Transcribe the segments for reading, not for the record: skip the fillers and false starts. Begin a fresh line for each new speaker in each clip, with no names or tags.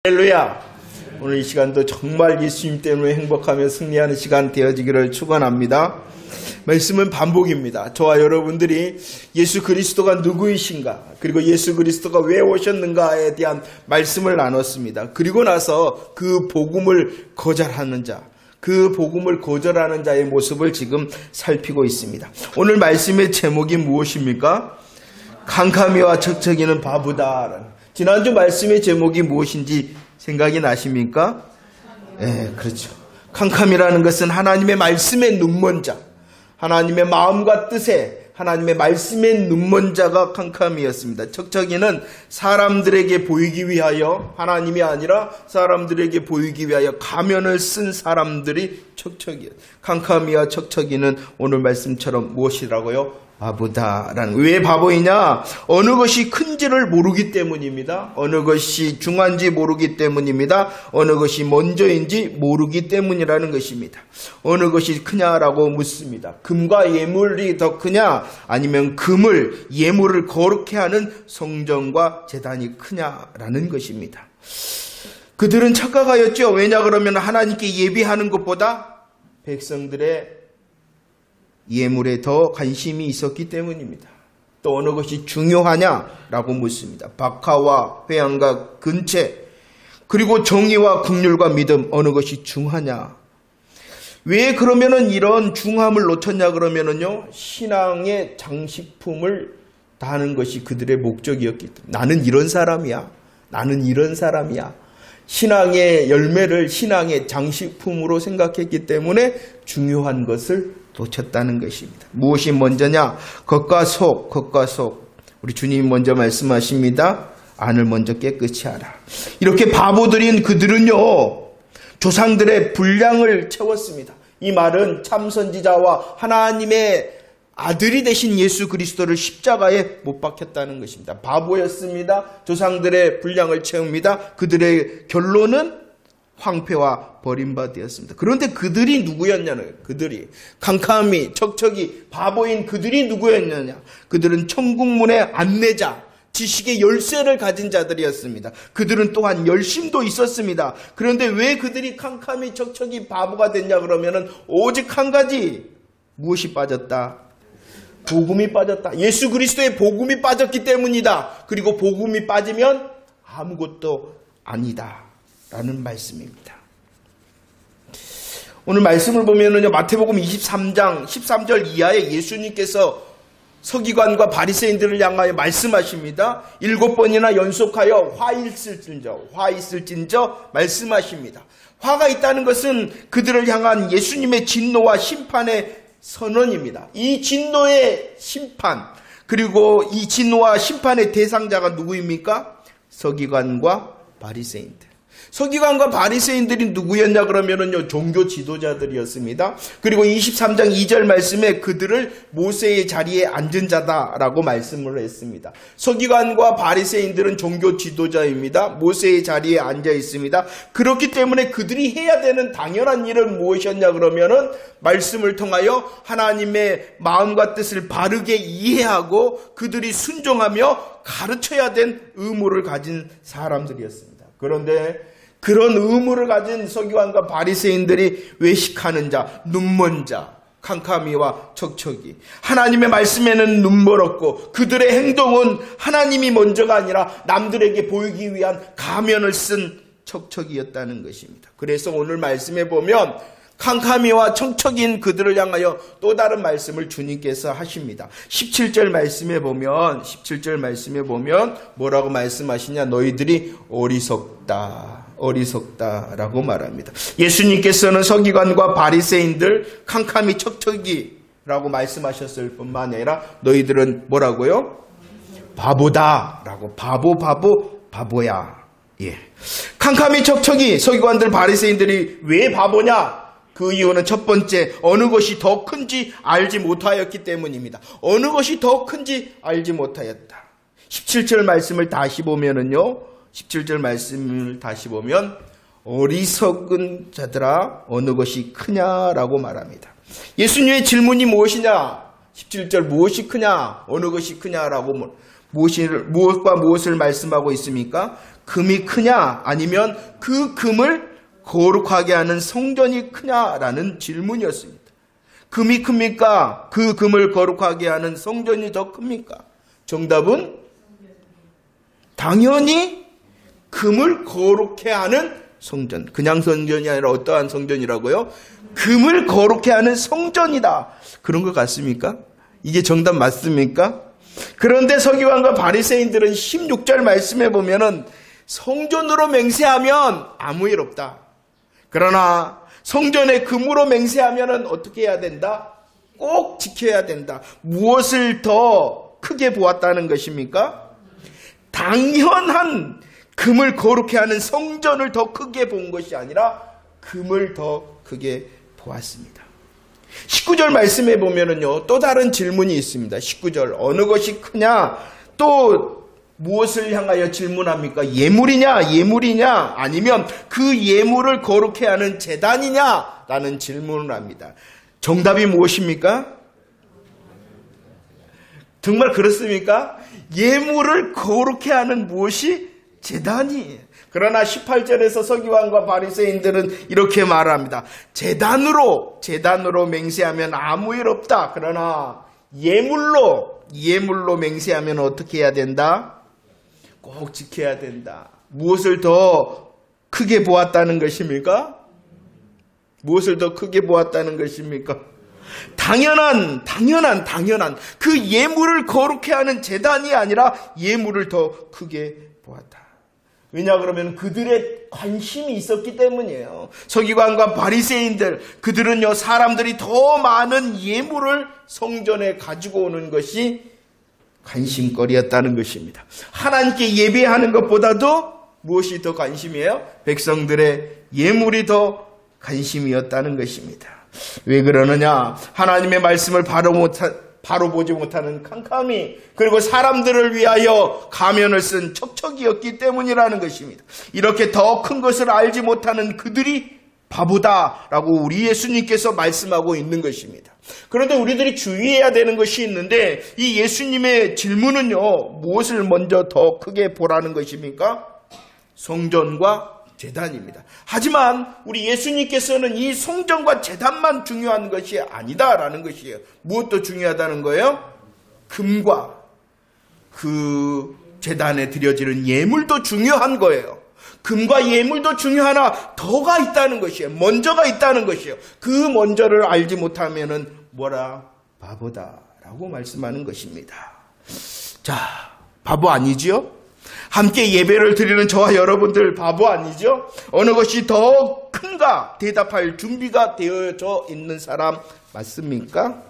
할렐루야! 오늘 이 시간도 정말 예수님 때문에 행복하며 승리하는 시간 되어지기를 축원합니다. 말씀은 반복입니다. 저와 여러분들이 예수 그리스도가 누구이신가, 그리고 예수 그리스도가 왜 오셨는가에 대한 말씀을 나눴습니다. 그리고 나서 그 복음을 거절하는 자, 그 복음을 거절하는 자의 모습을 지금 살피고 있습니다. 오늘 말씀의 제목이 무엇입니까? 캄캄이와 척척이는 바보다. 지난주 말씀의 제목이 무엇인지 생각이 나십니까? 네, 그렇죠. 캄캄이라는 것은 하나님의 말씀에 눈먼 자, 하나님의 마음과 뜻에 하나님의 말씀에 눈먼 자가 캄캄이었습니다. 척척이는 사람들에게 보이기 위하여, 하나님이 아니라 사람들에게 보이기 위하여 가면을 쓴 사람들이 척척이에요. 캄캄이와 척척이는 오늘 말씀처럼 무엇이라고요? 바보다라는. 왜 바보이냐? 어느 것이 큰지를 모르기 때문입니다. 어느 것이 중요한지 모르기 때문입니다. 어느 것이 먼저인지 모르기 때문이라는 것입니다. 어느 것이 크냐라고 묻습니다. 금과 예물이 더 크냐, 아니면 금을, 예물을 거룩해 하는 성전과 제단이 크냐라는 것입니다. 그들은 착각하였죠. 왜냐 그러면 하나님께 예비하는 것보다 백성들의 예물에 더 관심이 있었기 때문입니다. 또 어느 것이 중요하냐라고 묻습니다. 박하와 회양과 근체, 그리고 정의와 긍휼과 믿음, 어느 것이 중하냐? 왜 그러면은 이런 중함을 놓쳤냐 그러면은요, 신앙의 장식품을 다하는 것이 그들의 목적이었기 때문에, 나는 이런 사람이야, 나는 이런 사람이야, 신앙의 열매를 신앙의 장식품으로 생각했기 때문에 중요한 것을 놓쳤다는 것입니다. 무엇이 먼저냐? 겉과 속, 겉과 속. 우리 주님이 먼저 말씀하십니다. 안을 먼저 깨끗이 하라. 이렇게 바보들인 그들은요, 조상들의 분량을 채웠습니다. 이 말은 참 선지자와 하나님의 아들이 되신 예수 그리스도를 십자가에 못 박혔다는 것입니다. 바보였습니다. 조상들의 분량을 채웁니다. 그들의 결론은 황폐와 버림받았습니다. 그런데 그들이 누구였냐는, 그들이 캄캄이, 척척이, 바보인 그들이 누구였느냐? 그들은 천국문의 안내자, 지식의 열쇠를 가진 자들이었습니다. 그들은 또한 열심도 있었습니다. 그런데 왜 그들이 캄캄이, 척척이, 바보가 됐냐 그러면은 오직 한 가지, 무엇이 빠졌다? 복음이 빠졌다. 예수 그리스도의 복음이 빠졌기 때문이다. 그리고 복음이 빠지면 아무것도 아니다 라는 말씀입니다. 오늘 말씀을 보면은요, 마태복음 23장 13절 이하에 예수님께서 서기관과 바리새인들을 향하여 말씀하십니다. 7번이나 연속하여 화 있을진저 말씀하십니다. 화가 있다는 것은 그들을 향한 예수님의 진노와 심판의 선언입니다. 이 진노의 심판, 그리고 이 진노와 심판의 대상자가 누구입니까? 서기관과 바리새인들. 서기관과 바리새인들이 누구였냐 그러면은요, 종교 지도자들이었습니다. 그리고 23장 2절 말씀에 그들을 모세의 자리에 앉은 자다라고 말씀을 했습니다. 서기관과 바리새인들은 종교 지도자입니다. 모세의 자리에 앉아 있습니다. 그렇기 때문에 그들이 해야 되는 당연한 일은 무엇이었냐 그러면은 말씀을 통하여 하나님의 마음과 뜻을 바르게 이해하고 그들이 순종하며 가르쳐야 된 의무를 가진 사람들이었습니다. 그런데 그런 의무를 가진 서기관과 바리새인들이 외식하는 자, 눈먼 자, 캄캄이와 척척이, 하나님의 말씀에는 눈멀었고 그들의 행동은 하나님이 먼저가 아니라 남들에게 보이기 위한 가면을 쓴 척척이었다는 것입니다. 그래서 오늘 말씀에 보면 캄캄이와 척척인 그들을 향하여 또 다른 말씀을 주님께서 하십니다. 17절 말씀에 보면 뭐라고 말씀하시냐? 너희들이 어리석다라고 말합니다. 예수님께서는 서기관과 바리새인들 캄캄이 척척이라고 말씀하셨을 뿐만 아니라 너희들은 뭐라고요? 바보다라고. 바보야. 예. 캄캄이 척척이 서기관들 바리새인들이 왜 바보냐? 그 이유는 첫 번째, 어느 것이 더 큰지 알지 못하였기 때문입니다. 어느 것이 더 큰지 알지 못하였다. 17절 말씀을 다시 보면은요, 17절 말씀을 다시 보면 어리석은 자들아 어느 것이 크냐라고 말합니다. 예수님의 질문이 무엇이냐? 17절 무엇이 크냐? 어느 것이 크냐라고 무엇과 무엇을 말씀하고 있습니까? 금이 크냐 아니면 그 금을 거룩하게 하는 성전이 크냐라는 질문이었습니다. 금이 큽니까? 그 금을 거룩하게 하는 성전이 더 큽니까? 정답은 당연히 금을 거룩해 하는 성전. 그냥 성전이 아니라 어떠한 성전이라고요? 금을 거룩해 하는 성전이다. 그런 것 같습니까? 이게 정답 맞습니까? 그런데 서기관과 바리새인들은 16절 말씀에 보면은 성전으로 맹세하면 아무 일 없다. 그러나 성전에 금으로 맹세하면은 어떻게 해야 된다? 꼭 지켜야 된다. 무엇을 더 크게 보았다는 것입니까? 당연한 금을 거룩해 하는 성전을 더 크게 본 것이 아니라 금을 더 크게 보았습니다. 19절 말씀에 보면은요, 또 다른 질문이 있습니다. 19절, 어느 것이 크냐? 또 무엇을 향하여 질문합니까? 예물이냐? 아니면 그 예물을 거룩해 하는 제단이냐? 라는 질문을 합니다. 정답이 무엇입니까? 정말 그렇습니까? 예물을 거룩해 하는 무엇이? 제단이에요. 그러나 18절에서 서기관과 바리새인들은 이렇게 말합니다. 제단으로 맹세하면 아무 일 없다. 그러나 예물로 맹세하면 어떻게 해야 된다? 꼭 지켜야 된다. 무엇을 더 크게 보았다는 것입니까? 무엇을 더 크게 보았다는 것입니까? 당연한 그 예물을 거룩해 하는 제단이 아니라 예물을 더 크게 보았다. 왜냐 그러면 그들의 관심이 있었기 때문이에요. 서기관과 바리새인들, 그들은요, 사람들이 더 많은 예물을 성전에 가지고 오는 것이 관심거리였다는 것입니다. 하나님께 예배하는 것보다도 무엇이 더 관심이에요? 백성들의 예물이 더 관심이었다는 것입니다. 왜 그러느냐? 하나님의 말씀을 바로 보지 못하는 캄캄이, 그리고 사람들을 위하여 가면을 쓴 척척이었기 때문이라는 것입니다. 이렇게 더 큰 것을 알지 못하는 그들이 바보다라고 우리 예수님께서 말씀하고 있는 것입니다. 그런데 우리들이 주의해야 되는 것이 있는데, 이 예수님의 질문은요, 무엇을 먼저 더 크게 보라는 것입니까? 성전과 제단입니다. 하지만 우리 예수님께서는 이 성전과 제단만 중요한 것이 아니다라는 것이에요. 무엇도 중요하다는 거예요? 금과 그 제단에 드려지는 예물도 중요한 거예요. 금과 예물도 중요하나 더가 있다는 것이에요. 먼저가 있다는 것이에요. 그 먼저를 알지 못하면은 뭐라? 바보다라고 말씀하는 것입니다. 자, 바보 아니지요? 함께 예배를 드리는 저와 여러분들 바보 아니죠? 어느 것이 더 큰가 대답할 준비가 되어져 있는 사람 맞습니까?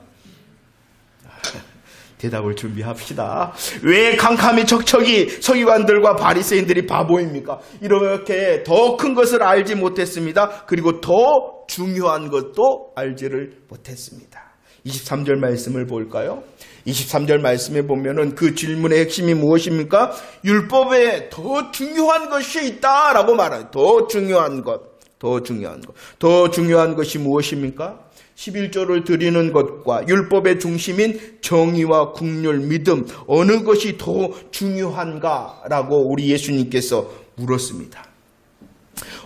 대답을 준비합시다. 왜 캄캄이 척척이 서기관들과 바리새인들이 바보입니까? 이렇게 더 큰 것을 알지 못했습니다. 그리고 더 중요한 것도 알지를 못했습니다. 23절 말씀을 볼까요? 23절 말씀에 보면은 그 질문의 핵심이 무엇입니까? 율법에 더 중요한 것이 있다라고 말해요. 더 중요한 것이 무엇입니까? 11조를 드리는 것과 율법의 중심인 정의와 국률, 믿음, 어느 것이 더 중요한가라고 우리 예수님께서 물었습니다.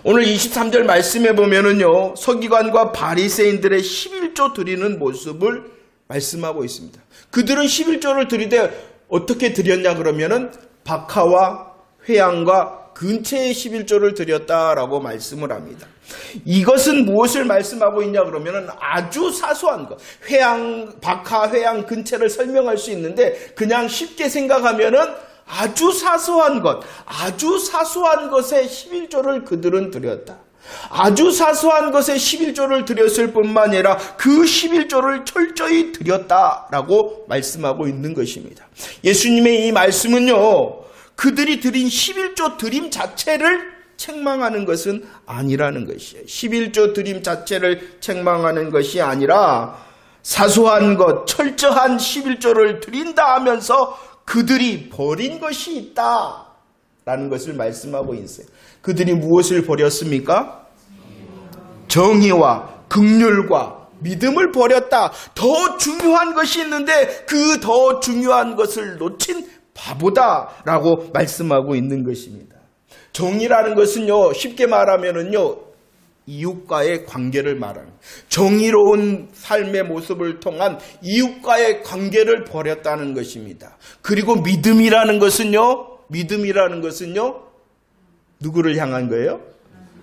오늘 23절 말씀에 보면은요, 서기관과 바리새인들의 11조 드리는 모습을 말씀하고 있습니다. 그들은 11조를 드리되 어떻게 드렸냐 그러면은 박하와 회양과 근처의 11조를 드렸다라고 말씀을 합니다. 이것은 무엇을 말씀하고 있냐 그러면은 아주 사소한 것. 박하, 회양, 근처를 설명할 수 있는데 그냥 쉽게 생각하면은 아주 사소한 것에 11조를 그들은 드렸다. 아주 사소한 것에 11조를 드렸을 뿐만 아니라 그 11조를 철저히 드렸다라고 말씀하고 있는 것입니다. 예수님의 이 말씀은요, 그들이 드린 11조 드림 자체를 책망하는 것은 아니라는 것이에요. 11조 드림 자체를 책망하는 것이 아니라 사소한 것, 철저한 11조를 드린다 하면서 그들이 버린 것이 있다라는 것을 말씀하고 있어요. 그들이 무엇을 버렸습니까? 정의와 긍휼과 믿음을 버렸다. 더 중요한 것이 있는데 그 더 중요한 것을 놓친 바보다라고 말씀하고 있는 것입니다. 정의라는 것은요, 쉽게 말하면은요, 이웃과의 관계를 말하는, 정의로운 삶의 모습을 통한 이웃과의 관계를 버렸다는 것입니다. 그리고 믿음이라는 것은요, 누구를 향한 거예요?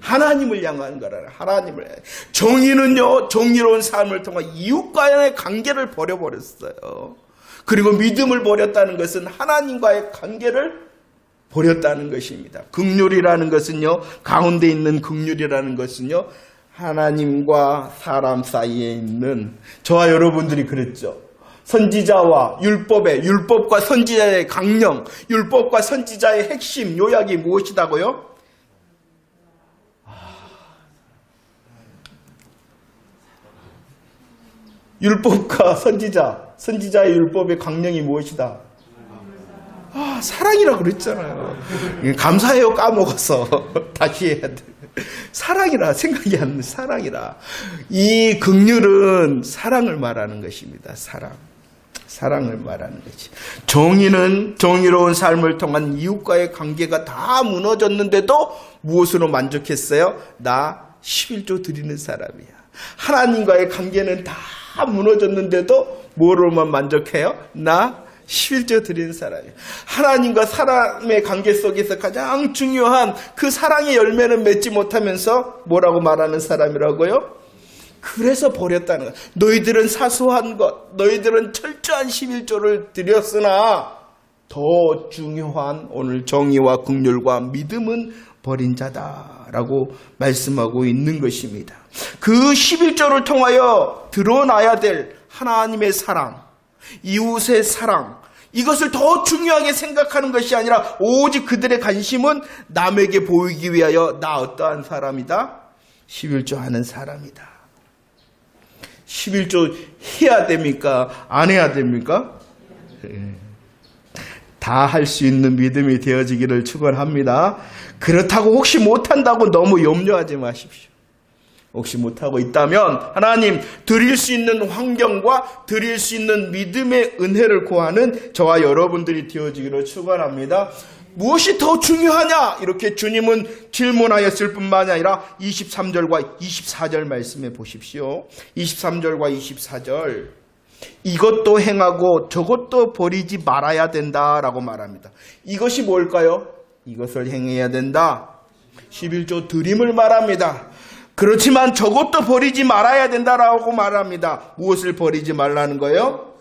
하나님을 향한 거라. 하나님을. 정의는요, 정의로운 삶을 통한 이웃과의 관계를 버려버렸어요. 그리고 믿음을 버렸다는 것은 하나님과의 관계를 버렸다는 것입니다. 긍휼이라는 것은요, 가운데 있는 긍휼이라는 것은요, 하나님과 사람 사이에 있는, 저와 여러분들이 그랬죠. 선지자와 율법과 선지자의 강령, 율법과 선지자의 핵심 요약이 무엇이다고요? 율법과 선지자의 율법의 강령이 무엇이다? 사랑이라고 그랬잖아요. 감사해요 까먹어서 다시 해야 돼. 사랑이라 생각이 안 나. 사랑이라. 이 긍휼은 사랑을 말하는 것입니다. 사랑을 말하는 거지. 정의는 정의로운 삶을 통한 이웃과의 관계가 다 무너졌는데도 무엇으로 만족했어요? 나 11조 드리는 사람이야. 하나님과의 관계는 다 무너졌는데도 뭐로만 만족해요? 나 11조 드리는 사람이에요. 하나님과 사람의 관계 속에서 가장 중요한 그 사랑의 열매는 맺지 못하면서 뭐라고 말하는 사람이라고요? 그래서 버렸다는 거예요. 너희들은 사소한 것, 너희들은 철저한 11조를 드렸으나 더 중요한 오늘 정의와 긍휼과 믿음은 버린 자다라고 말씀하고 있는 것입니다. 그 11조를 통하여 드러나야 될 하나님의 사랑, 이웃의 사랑, 이것을 더 중요하게 생각하는 것이 아니라 오직 그들의 관심은 남에게 보이기 위하여 나 어떠한 사람이다? 11조 하는 사람이다. 11조 해야 됩니까? 안 해야 됩니까? 다 할 수 있는 믿음이 되어지기를 축원합니다. 그렇다고 혹시 못한다고 너무 염려하지 마십시오. 혹시 못하고 있다면 하나님 드릴 수 있는 환경과 드릴 수 있는 믿음의 은혜를 구하는 저와 여러분들이 되어지기를 축원합니다. 무엇이 더 중요하냐? 이렇게 주님은 질문하였을 뿐만이 아니라 23절과 24절 말씀해 보십시오. 23절과 24절. 이것도 행하고 저것도 버리지 말아야 된다라고 말합니다. 이것이 뭘까요? 이것을 행해야 된다. 11조 드림을 말합니다. 그렇지만 저것도 버리지 말아야 된다라고 말합니다. 무엇을 버리지 말라는 거예요?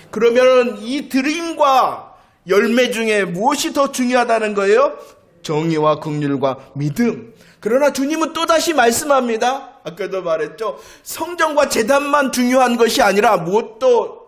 그러면 이 드림과 열매 중에 무엇이 더 중요하다는 거예요? 정의와 긍휼과 믿음. 그러나 주님은 또다시 말씀합니다. 아까도 말했죠. 성전과 제단만 중요한 것이 아니라 무엇도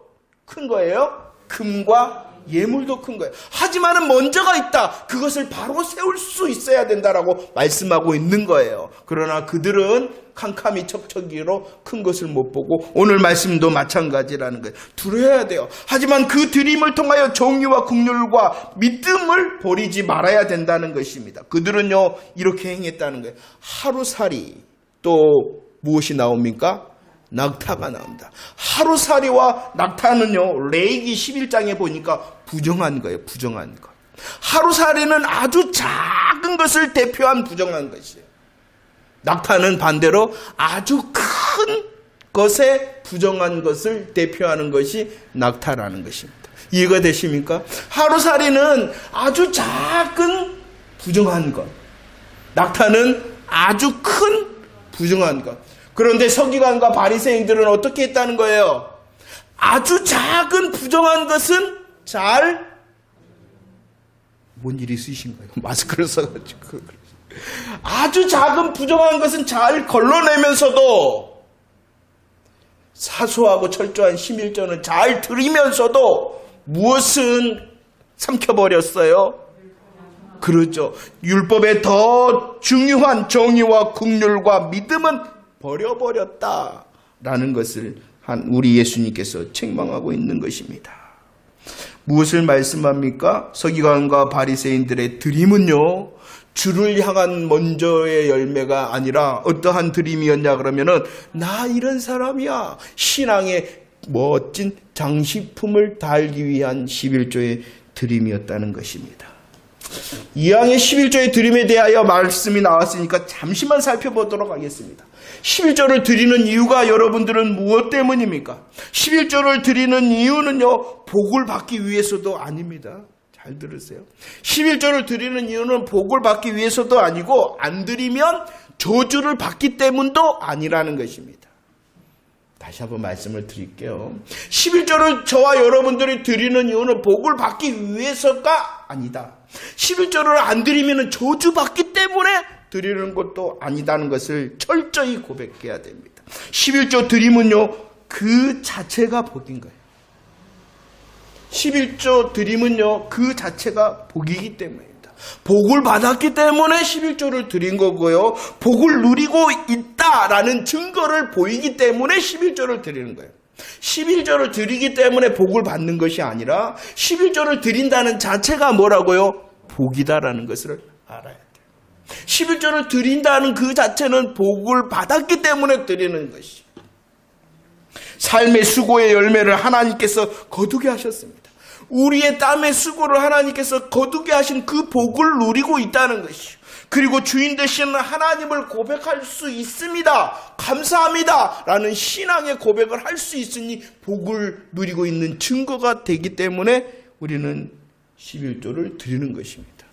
큰 거예요? 금과 예물도 큰 거예요. 하지만은 먼저가 있다. 그것을 바로 세울 수 있어야 된다라고 말씀하고 있는 거예요. 그러나 그들은 캄캄이 척척이로 큰 것을 못 보고 오늘 말씀도 마찬가지라는 거예요. 두려워야 돼요. 하지만 그 드림을 통하여 정의와 긍휼과 믿음을 버리지 말아야 된다는 것입니다. 그들은요 이렇게 행했다는 거예요. 하루살이 또 무엇이 나옵니까? 낙타가 나옵니다. 하루살이와 낙타는요, 레위기 11장에 보니까 부정한 거예요. 부정한 것. 하루살이는 아주 작은 것을 대표한 부정한 것이에요. 낙타는 반대로 아주 큰 것에 부정한 것을 대표하는 것이 낙타라는 것입니다. 이해가 되십니까? 하루살이는 아주 작은 부정한 것. 낙타는 아주 큰 부정한 것. 그런데 서기관과 바리새인들은 어떻게 했다는 거예요? 아주 작은 부정한 것은 뭔 일이 있으신 거예요? 마스크를 써가지고. 아주 작은 부정한 것은 잘 걸러내면서도 사소하고 철저한 11조는 잘 드리면서도 무엇은 삼켜버렸어요? 그렇죠. 율법의 더 중요한 정의와 긍휼과 믿음은 버려버렸다라는 것을 우리 예수님께서 책망하고 있는 것입니다. 무엇을 말씀합니까? 서기관과 바리새인들의 드림은요, 주를 향한 먼저의 열매가 아니라 어떠한 드림이었냐 그러면은 나 이런 사람이야. 신앙의 멋진 장식품을 달기 위한 11조의 드림이었다는 것입니다. 이왕의 11조의 드림에 대하여 말씀이 나왔으니까 잠시만 살펴보도록 하겠습니다. 11조를 드리는 이유가 여러분들은 무엇 때문입니까? 11조를 드리는 이유는요, 복을 받기 위해서도 아닙니다. 잘 들으세요. 11조를 드리는 이유는 복을 받기 위해서도 아니고, 안 드리면 저주를 받기 때문도 아니라는 것입니다. 다시 한번 말씀을 드릴게요. 11조를 저와 여러분들이 드리는 이유는 복을 받기 위해서가 아니다. 11조를 안 드리면 저주받기 때문에 드리는 것도 아니다는 것을 철저히 고백해야 됩니다. 11조 드림은요, 그 자체가 복인 거예요. 11조 드림은요, 그 자체가 복이기 때문입니다. 복을 받았기 때문에 11조를 드린 거고요. 복을 누리고 있다라는 증거를 보이기 때문에 11조를 드리는 거예요. 11조를 드리기 때문에 복을 받는 것이 아니라 11조를 드린다는 자체가 뭐라고요? 복이다라는 것을 알아야 돼요. 11조를 드린다는 그 자체는 복을 받았기 때문에 드리는 것이. 삶의 수고의 열매를 하나님께서 거두게 하셨습니다. 우리의 땀의 수고를 하나님께서 거두게 하신 그 복을 누리고 있다는 것이요. 그리고 주인 되시는 하나님을 고백할 수 있습니다. 감사합니다. 라는 신앙의 고백을 할 수 있으니 복을 누리고 있는 증거가 되기 때문에 우리는 11조를 드리는 것입니다.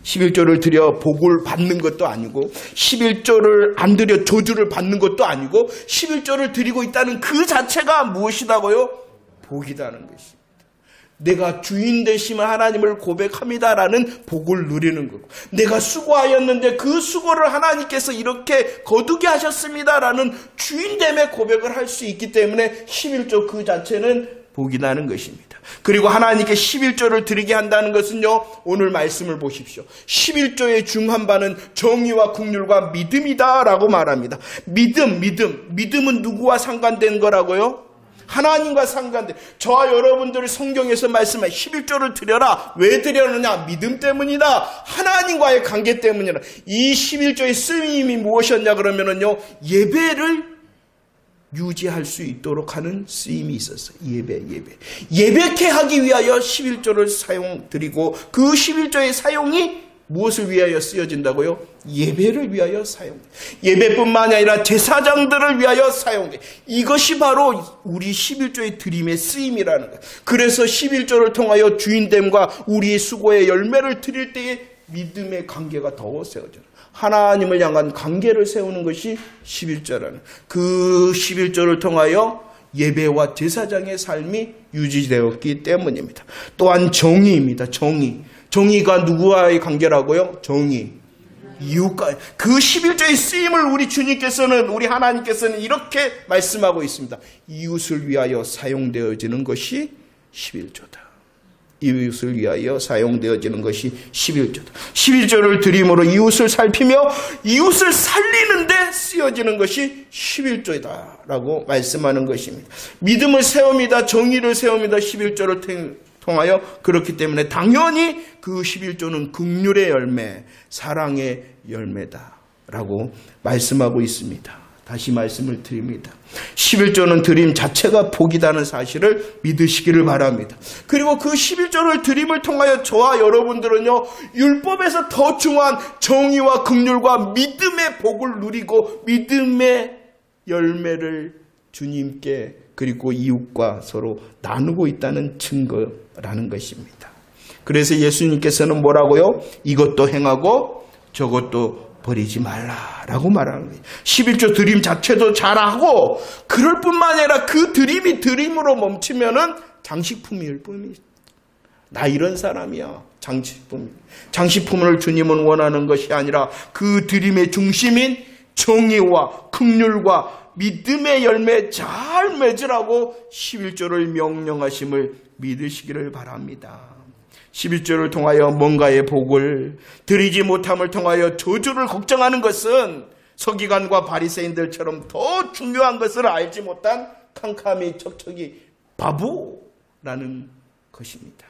11조를 드려 복을 받는 것도 아니고 11조를 안 드려 저주를 받는 것도 아니고 11조를 드리고 있다는 그 자체가 무엇이다고요? 복이라는 것입니다. 내가 주인 되시면 하나님을 고백합니다라는 복을 누리는 거고, 내가 수고하였는데 그 수고를 하나님께서 이렇게 거두게 하셨습니다라는 주인됨의 고백을 할 수 있기 때문에 11조 그 자체는 복이라는 것입니다. 그리고 하나님께 11조를 드리게 한다는 것은요, 오늘 말씀을 보십시오. 11조의 중한반은 정의와 긍휼과 믿음이다라고 말합니다. 믿음은 누구와 상관된 거라고요? 하나님과 상관된. 저와 여러분들이 성경에서 말씀한 11조를 드려라. 왜 드려느냐? 믿음 때문이다. 하나님과의 관계 때문이다. 이 11조의 쓰임이 무엇이었냐 그러면은요, 예배를 유지할 수 있도록 하는 쓰임이 있었어요. 예배케 하기 위하여 11조를 드리고, 그 11조의 사용이 무엇을 위하여 쓰여진다고요? 예배를 위하여 사용돼. 예배뿐만 아니라 제사장들을 위하여 사용돼. 이것이 바로 우리 11조의 드림의 쓰임이라는 거예요. 그래서 11조를 통하여 주인됨과 우리의 수고의 열매를 드릴 때에 믿음의 관계가 더 세워져요. 하나님을 향한 관계를 세우는 것이 11조라는, 그 11조를 통하여 예배와 제사장의 삶이 유지되었기 때문입니다. 또한 정의입니다. 정의가 누구와의 관계라고요? 정의. 이웃과. 그 11조의 쓰임을 우리 주님께서는, 우리 하나님께서는 이렇게 말씀하고 있습니다. 이웃을 위하여 사용되어지는 것이 11조다. 이웃을 위하여 사용되어지는 것이 11조다. 11조를 드림으로 이웃을 살피며 이웃을 살리는데 쓰여지는 것이 11조이다 라고 말씀하는 것입니다. 믿음을 세웁니다. 정의를 세웁니다. 11조를 통하여. 그렇기 때문에 당연히 그 11조는 긍휼의 열매, 사랑의 열매다 라고 말씀하고 있습니다. 다시 말씀을 드립니다. 11조는 드림 자체가 복이라는 사실을 믿으시기를 바랍니다. 그리고 그 11조를 드림을 통하여 저와 여러분들은요, 율법에서 더 중요한 정의와 긍휼과 믿음의 복을 누리고 믿음의 열매를 주님께 그리고 이웃과 서로 나누고 있다는 증거라는 것입니다. 그래서 예수님께서는 뭐라고요? 이것도 행하고 저것도 버리지 말라라고 말하는 거예요. 11조 드림 자체도 잘하고, 그럴 뿐만 아니라 그 드림이 드림으로 멈추면은 장식품일 뿐이다. 나 이런 사람이야. 장식품을 주님은 원하는 것이 아니라 그 드림의 중심인 정의와 긍휼과 믿음의 열매 잘 맺으라고 11조를 명령하심을 믿으시기를 바랍니다. 11조를 통하여 뭔가의 복을, 드리지 못함을 통하여 저주를 걱정하는 것은 서기관과 바리새인들처럼 더 중요한 것을 알지 못한 캄캄이 척척이 바보라는 것입니다.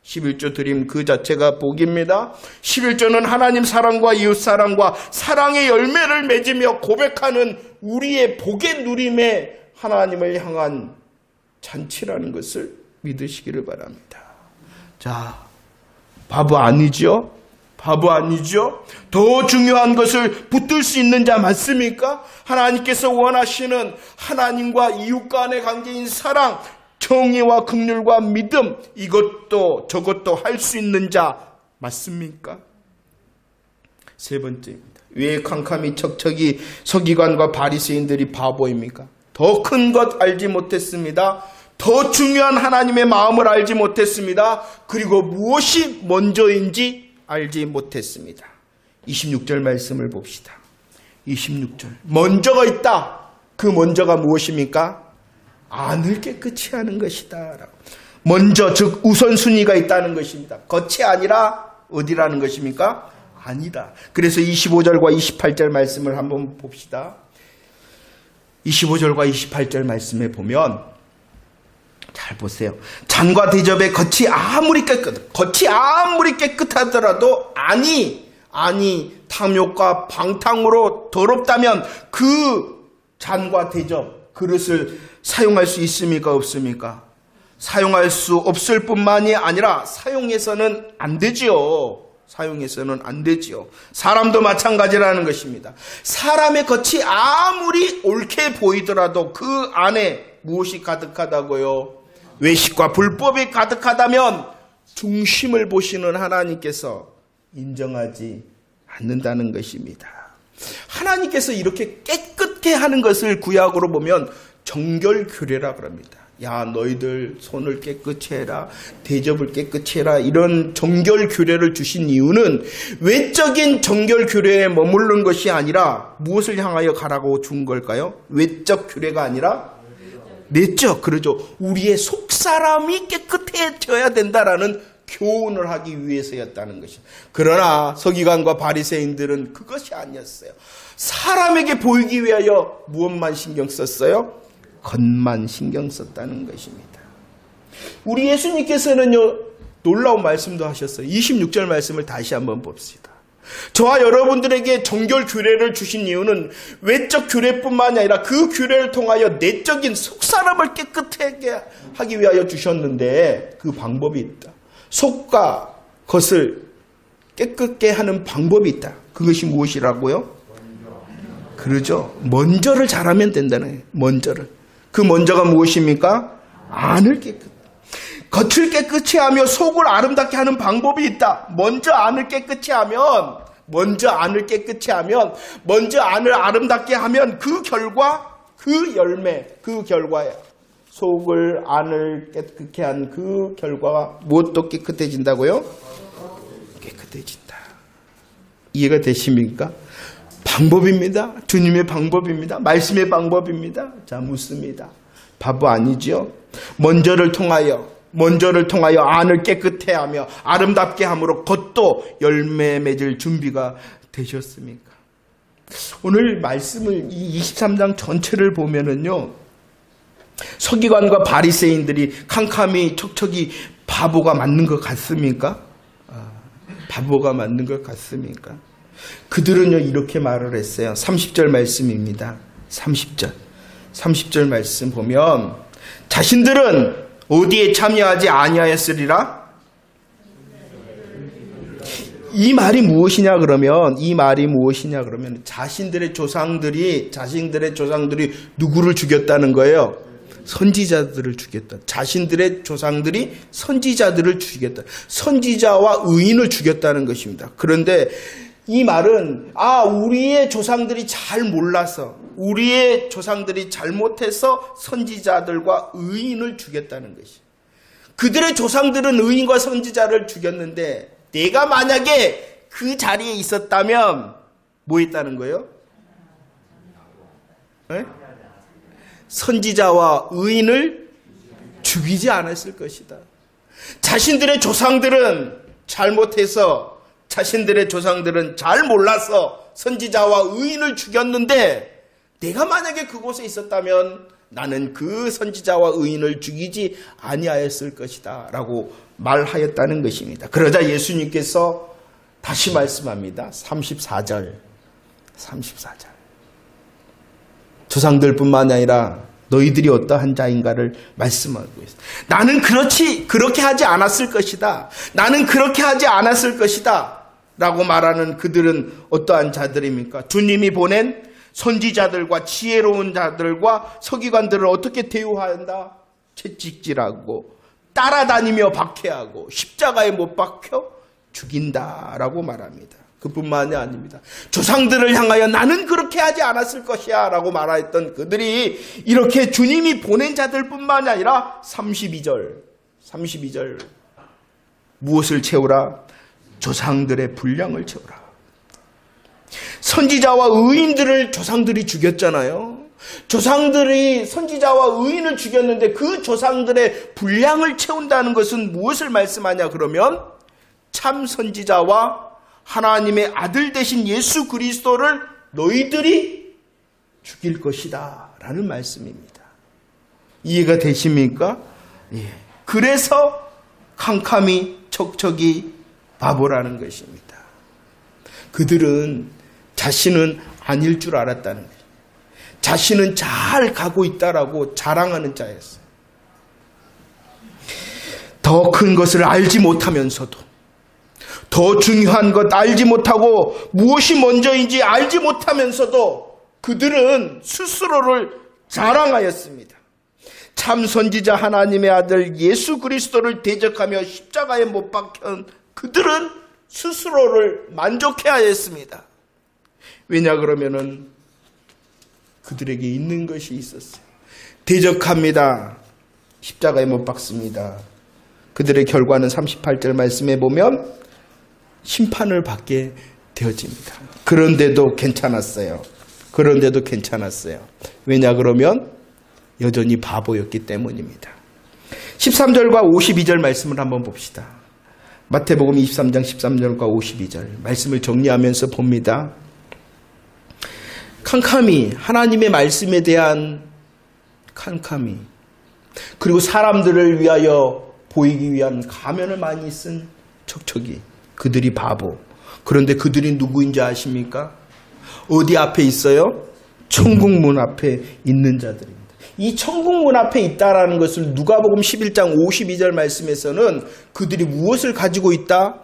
11조 드림 그 자체가 복입니다. 11조는 하나님 사랑과 이웃 사랑과 사랑의 열매를 맺으며 고백하는 우리의 복의 누림에 하나님을 향한 잔치라는 것을 믿으시기를 바랍니다. 자, 바보 아니죠? 바보 아니죠? 더 중요한 것을 붙들 수 있는 자 맞습니까? 하나님께서 원하시는 하나님과 이웃 간의 관계인 사랑, 정의와 긍휼과 믿음, 이것도 저것도 할 수 있는 자 맞습니까? 세 번째입니다. 왜 캄캄이 척척이 서기관과 바리새인들이 바보입니까? 더 큰 것 알지 못했습니다. 더 중요한 하나님의 마음을 알지 못했습니다. 그리고 무엇이 먼저인지 알지 못했습니다. 26절 말씀을 봅시다. 26절. 먼저가 있다. 그 먼저가 무엇입니까? 안을 깨끗이 하는 것이다. 먼저, 즉 우선순위가 있다는 것입니다. 겉이 아니라 어디라는 것입니까? 아니다. 그래서 25절과 28절 말씀을 한번 봅시다. 25절과 28절 말씀에 보면 잘 보세요. 잔과 대접의 겉이 아무리 깨끗하더라도 안이 탐욕과 방탕으로 더럽다면 그 잔과 대접 그릇을 사용할 수 있습니까? 없습니까? 사용할 수 없을 뿐만이 아니라 사용해서는 안 되지요. 사용해서는 안 되지요. 사람도 마찬가지라는 것입니다. 사람의 겉이 아무리 옳게 보이더라도 그 안에 무엇이 가득하다고요? 외식과 불법이 가득하다면 중심을 보시는 하나님께서 인정하지 않는다는 것입니다. 하나님께서 이렇게 깨끗게 하는 것을 구약으로 보면 정결교례라 그럽니다. 야, 너희들 손을 깨끗이 해라, 대접을 깨끗이 해라, 이런 정결교례를 주신 이유는 외적인 정결교례에 머무르는 것이 아니라 무엇을 향하여 가라고 준 걸까요? 외적 교례가 아니라 내적, 그러죠. 우리의 속사람이 깨끗해져야 된다라는 교훈을 하기 위해서였다는 것이죠. 그러나 서기관과 바리새인들은 그것이 아니었어요. 사람에게 보이기 위하여 무엇만 신경 썼어요? 겉만 신경 썼다는 것입니다. 우리 예수님께서는요, 놀라운 말씀도 하셨어요. 26절 말씀을 다시 한번 봅시다. 저와 여러분들에게 정결 규례를 주신 이유는 외적 규례뿐만이 아니라 그 규례를 통하여 내적인 속사람을 깨끗하게 하기 위하여 주셨는데 그 방법이 있다. 속과 겉을 깨끗게 하는 방법이 있다. 그것이 무엇이라고요? 그러죠. 먼저를 잘하면 된다는 거예요. 먼저를. 그 먼저가 무엇입니까? 안을 겉을 깨끗이 하며 속을 아름답게 하는 방법이 있다. 먼저 안을 깨끗이 하면, 먼저 안을 아름답게 하면 그 결과, 그 열매, 그 결과야. 속을 안을 깨끗게 한 그 결과가 무엇도 깨끗해진다고요? 깨끗해진다. 이해가 되십니까? 방법입니다. 주님의 방법입니다. 말씀의 방법입니다. 자, 묻습니다. 바보 아니죠? 먼저를 통하여 안을 깨끗해 하며 아름답게 함으로 겉도 열매 맺을 준비가 되셨습니까? 오늘 말씀을 이 23장 전체를 보면은요, 서기관과 바리새인들이 캄캄이 척척이 바보가 맞는 것 같습니까? 바보가 맞는 것 같습니까? 그들은요, 이렇게 말을 했어요. 30절 말씀입니다. 30절 말씀 보면 자신들은 어디에 참여하지 아니하였으리라? 이 말이 무엇이냐 그러면 자신들의 조상들이 누구를 죽였다는 거예요? 선지자들을 죽였다. 자신들의 조상들이 선지자들을 죽였다. 선지자와 의인을 죽였다는 것입니다. 그런데 이 말은 우리의 조상들이 잘 몰라서, 우리의 조상들이 잘못해서 선지자들과 의인을 죽였다는 것이. 그들의 조상들은 의인과 선지자를 죽였는데 내가 만약에 그 자리에 있었다면 뭐 했다는 거예요? 네? 선지자와 의인을 죽이지 않았을 것이다. 자신들의 조상들은 잘 몰라서 선지자와 의인을 죽였는데 내가 만약에 그곳에 있었다면 나는 그 선지자와 의인을 죽이지 아니하였을 것이다 라고 말하였다는 것입니다. 그러자 예수님께서 다시 말씀합니다. 34절. 조상들뿐만 아니라 너희들이 어떠한 자인가를 말씀하고 있어요. 나는 그렇게 하지 않았을 것이다. 라고 말하는 그들은 어떠한 자들입니까? 주님이 보낸 선지자들과 지혜로운 자들과 서기관들을 어떻게 대우한다? 채찍질하고 따라다니며 박해하고 십자가에 못 박혀 죽인다라고 말합니다. 그뿐만이 아닙니다. 조상들을 향하여 나는 그렇게 하지 않았을 것이야 라고 말했던 그들이 이렇게 주님이 보낸 자들뿐만이 아니라 32절 무엇을 채우라? 조상들의 분량을 채우라. 선지자와 의인들을 조상들이 죽였잖아요. 조상들이 선지자와 의인을 죽였는데 그 조상들의 분량을 채운다는 것은 무엇을 말씀하냐 그러면 참 선지자와 하나님의 아들 되신 예수 그리스도를 너희들이 죽일 것이다 라는 말씀입니다. 이해가 되십니까? 예. 그래서 캄캄이 척척이 바보라는 것입니다. 그들은 자신은 아닐 줄 알았다는 거예요. 자신은 잘 가고 있다라고 자랑하는 자였어요. 더 큰 것을 알지 못하면서도 더 중요한 것 알지 못하고 무엇이 먼저인지 알지 못하면서도 그들은 스스로를 자랑하였습니다. 참 선지자 하나님의 아들 예수 그리스도를 대적하며 십자가에 못 박힌 그들은 스스로를 만족해하였습니다. 왜냐 그러면은 그들에게 있는 것이 있었어요. 대적합니다. 십자가에 못 박습니다. 그들의 결과는 38절 말씀에 보면 심판을 받게 되어집니다. 그런데도 괜찮았어요. 왜냐 그러면 여전히 바보였기 때문입니다. 13절과 52절 말씀을 한번 봅시다. 마태복음 23장 13절과 52절 말씀을 정리하면서 봅니다. 캄캄이 하나님의 말씀에 대한 캄캄이 그리고 사람들을 위하여 보이기 위한 가면을 많이 쓴 척척이 그들이 바보. 그런데 그들이 누구인지 아십니까? 어디 앞에 있어요? 천국문 앞에 있는 자들입니다. 이 천국문 앞에 있다라는 것을 누가복음 11장 52절 말씀에서는 그들이 무엇을 가지고 있다?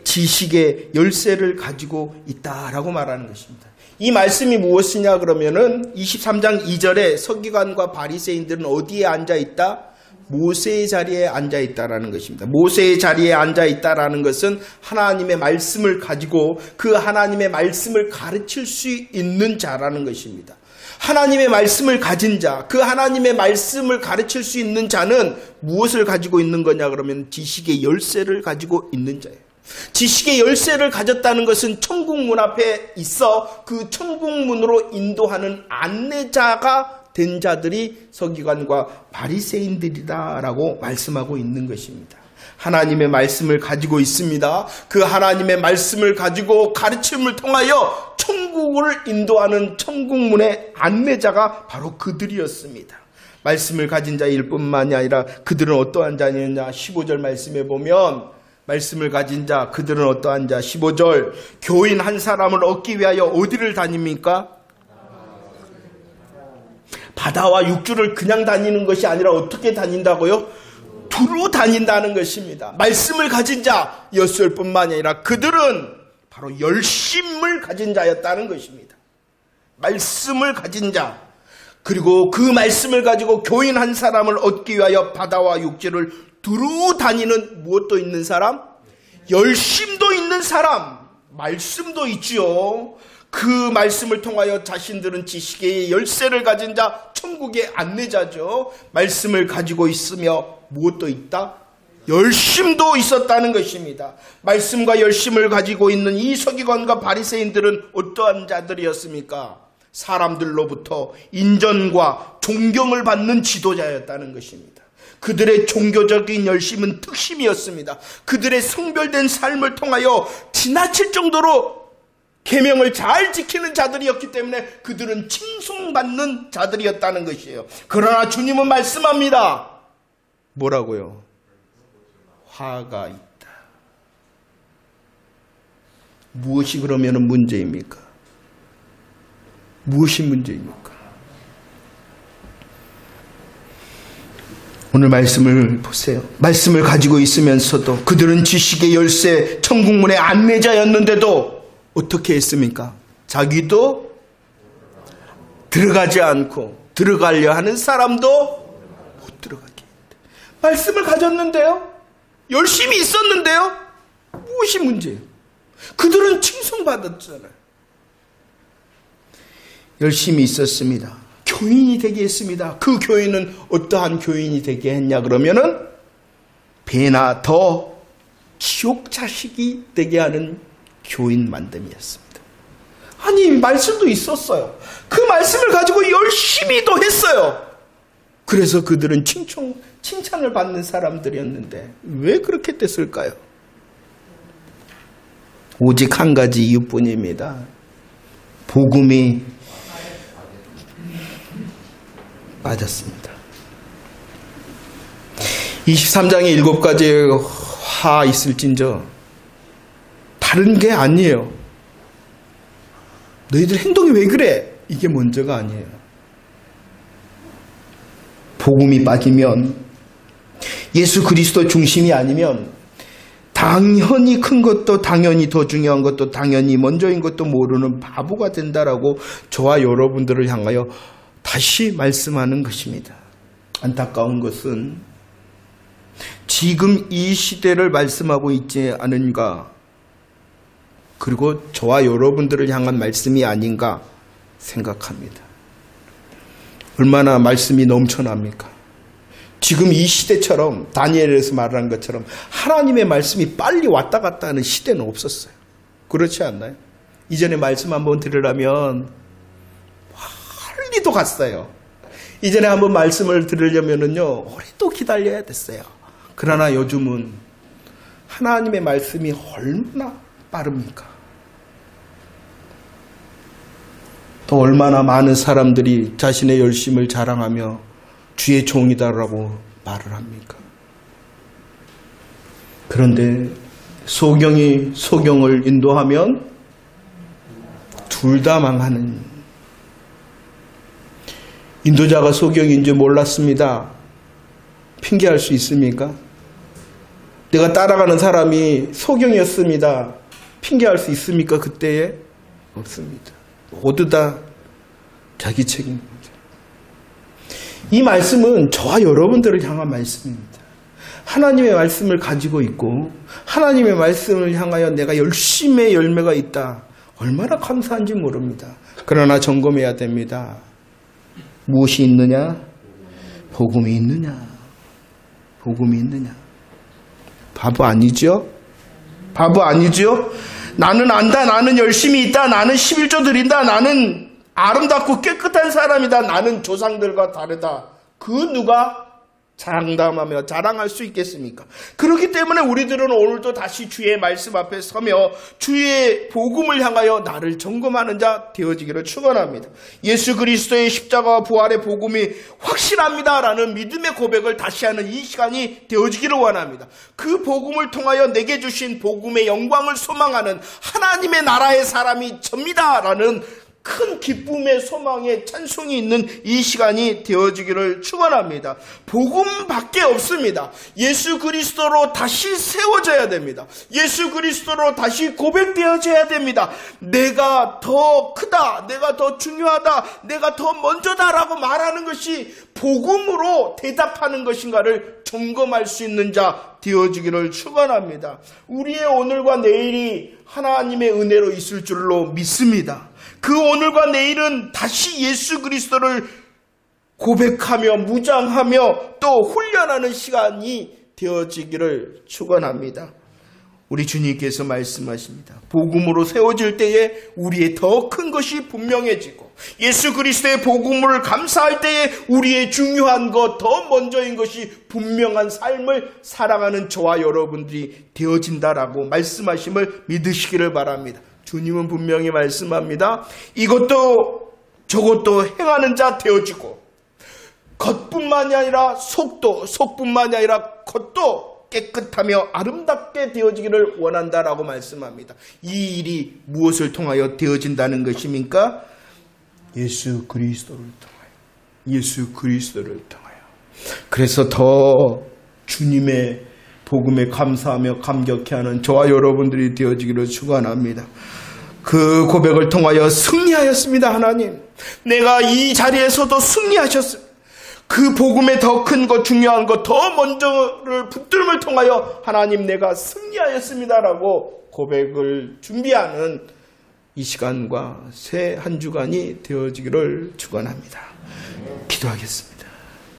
지식의 열쇠를 가지고 있다라고 말하는 것입니다. 이 말씀이 무엇이냐 그러면은 23장 2절에 서기관과 바리새인들은 어디에 앉아 있다? 모세의 자리에 앉아 있다라는 것입니다. 모세의 자리에 앉아 있다라는 것은 하나님의 말씀을 가지고 그 하나님의 말씀을 가르칠 수 있는 자라는 것입니다. 하나님의 말씀을 가진 자, 그 하나님의 말씀을 가르칠 수 있는 자는 무엇을 가지고 있는 거냐 그러면 지식의 열쇠를 가지고 있는 자예요. 지식의 열쇠를 가졌다는 것은 천국문 앞에 있어 그 천국문으로 인도하는 안내자가 된 자들이 서기관과 바리새인들이다라고 말씀하고 있는 것입니다. 하나님의 말씀을 가지고 있습니다. 그 하나님의 말씀을 가지고 가르침을 통하여 천국을 인도하는 천국문의 안내자가 바로 그들이었습니다. 말씀을 가진 자일 뿐만이 아니라 그들은 어떠한 자였냐 15절 말씀에 보면 말씀을 가진 자 그들은 어떠한 자 15절 교인 한 사람을 얻기 위하여 어디를 다닙니까? 바다와 육주를 그냥 다니는 것이 아니라 어떻게 다닌다고요? 두루 다닌다는 것입니다. 말씀을 가진 자였을 뿐만 아니라 그들은 바로 열심을 가진 자였다는 것입니다. 말씀을 가진 자 그리고 그 말씀을 가지고 교인 한 사람을 얻기 위하여 바다와 육지를 두루 다니는 무엇도 있는 사람? 열심도 있는 사람 말씀도 있지요. 그 말씀을 통하여 자신들은 지식의 열쇠를 가진 자, 천국의 안내자죠. 말씀을 가지고 있으며 무엇도 있다? 열심도 있었다는 것입니다. 말씀과 열심을 가지고 있는 이 서기관과 바리새인들은 어떠한 자들이었습니까? 사람들로부터 인정과 존경을 받는 지도자였다는 것입니다. 그들의 종교적인 열심은 특심이었습니다. 그들의 성별된 삶을 통하여 지나칠 정도로 계명을 잘 지키는 자들이었기 때문에 그들은 칭송받는 자들이었다는 것이에요. 그러나 주님은 말씀합니다. 뭐라고요? 화가 있다. 무엇이 그러면 문제입니까? 무엇이 문제입니까? 오늘 말씀을 보세요. 말씀을 가지고 있으면서도 그들은 지식의 열쇠 천국문의 안내자였는데도 어떻게 했습니까? 자기도 들어가지 않고 들어가려 하는 사람도 못 들어가게 했다. 말씀을 가졌는데요. 열심히 있었는데요. 무엇이 문제예요? 그들은 칭송받았잖아요. 열심히 있었습니다. 교인이 되게 했습니다. 그 교인은 어떠한 교인이 되게 했냐 그러면은 배나 더 지옥 자식이 되게 하는 교인 만듦이었습니다. 아니 말씀도 있었어요. 그 말씀을 가지고 열심히 또 했어요. 그래서 그들은 칭찬을 받는 사람들이었는데 왜 그렇게 됐을까요? 오직 한 가지 이유뿐입니다. 복음이 빠졌습니다. 23장에 7가지의 화 있을진저 다른 게 아니에요. 너희들 행동이 왜 그래? 이게 먼저가 아니에요. 복음이 빠지면 예수 그리스도 중심이 아니면 당연히 큰 것도 당연히 더 중요한 것도 당연히 먼저인 것도 모르는 바보가 된다라고 저와 여러분들을 향하여 다시 말씀하는 것입니다. 안타까운 것은 지금 이 시대를 말씀하고 있지 않은가, 그리고 저와 여러분들을 향한 말씀이 아닌가 생각합니다. 얼마나 말씀이 넘쳐납니까? 지금 이 시대처럼 다니엘에서 말한 것처럼 하나님의 말씀이 빨리 왔다 갔다 하는 시대는 없었어요. 그렇지 않나요? 이전에 말씀 한번 들으려면 멀리도 갔어요. 이전에 한번 말씀을 들으려면요 오래도 기다려야 됐어요. 그러나 요즘은 하나님의 말씀이 얼마나 빠릅니까? 또 얼마나 많은 사람들이 자신의 열심을 자랑하며 주의 종이다라고 말을 합니까? 그런데 소경이 소경을 인도하면 둘 다 망하는, 인도자가 소경인 줄 몰랐습니다. 핑계할 수 있습니까? 내가 따라가는 사람이 소경이었습니다. 핑계할 수 있습니까? 그때에? 없습니다. 모두 다 자기 책임입니다. 이 말씀은 저와 여러분들을 향한 말씀입니다. 하나님의 말씀을 가지고 있고 하나님의 말씀을 향하여 내가 열심의 열매가 있다. 얼마나 감사한지 모릅니다. 그러나 점검해야 됩니다. 무엇이 있느냐? 복음이 있느냐? 복음이 있느냐? 바보 아니죠? 바보 아니죠? 나는 안다. 나는 열심히 있다. 나는 11조 드린다. 나는 아름답고 깨끗한 사람이다. 나는 조상들과 다르다. 그 누가 장담하며 자랑할 수 있겠습니까? 그렇기 때문에 우리들은 오늘도 다시 주의 말씀 앞에 서며 주의 복음을 향하여 나를 점검하는 자 되어지기를 축원합니다. 예수 그리스도의 십자가와 부활의 복음이 확실합니다라는 믿음의 고백을 다시 하는 이 시간이 되어지기를 원합니다. 그 복음을 통하여 내게 주신 복음의 영광을 소망하는 하나님의 나라의 사람이 접니다라는 큰 기쁨의 소망의 찬송이 있는 이 시간이 되어지기를 축원합니다. 복음밖에 없습니다. 예수 그리스도로 다시 세워져야 됩니다. 예수 그리스도로 다시 고백되어져야 됩니다. 내가 더 크다, 내가 더 중요하다, 내가 더 먼저다라고 말하는 것이 복음으로 대답하는 것인가를 점검할 수 있는 자 되어지기를 축원합니다. 우리의 오늘과 내일이 하나님의 은혜로 있을 줄로 믿습니다. 그 오늘과 내일은 다시 예수 그리스도를 고백하며 무장하며 또 훈련하는 시간이 되어지기를 축원합니다. 우리 주님께서 말씀하십니다. 복음으로 세워질 때에 우리의 더 큰 것이 분명해지고 예수 그리스도의 복음을 감사할 때에 우리의 중요한 것, 더 먼저인 것이 분명한 삶을 살아가는 저와 여러분들이 되어진다라고 말씀하심을 믿으시기를 바랍니다. 주님은 분명히 말씀합니다. 이것도 저것도 행하는 자 되어지고 겉뿐만이 아니라 속뿐만이 아니라 겉도 깨끗하며 아름답게 되어지기를 원한다라고 말씀합니다. 이 일이 무엇을 통하여 되어진다는 것입니까? 예수 그리스도를 통하여. 예수 그리스도를 통하여. 그래서 더 주님의 복음에 감사하며 감격해하는 저와 여러분들이 되어지기를 축원합니다. 그 고백을 통하여 승리하였습니다. 하나님, 내가 이 자리에서도 승리하셨습니다. 그 복음에 더 큰 것, 중요한 것, 더 먼저를 붙들음을 통하여 하나님, 내가 승리하였습니다라고 고백을 준비하는 이 시간과 새 한 주간이 되어지기를 축원합니다. 기도하겠습니다.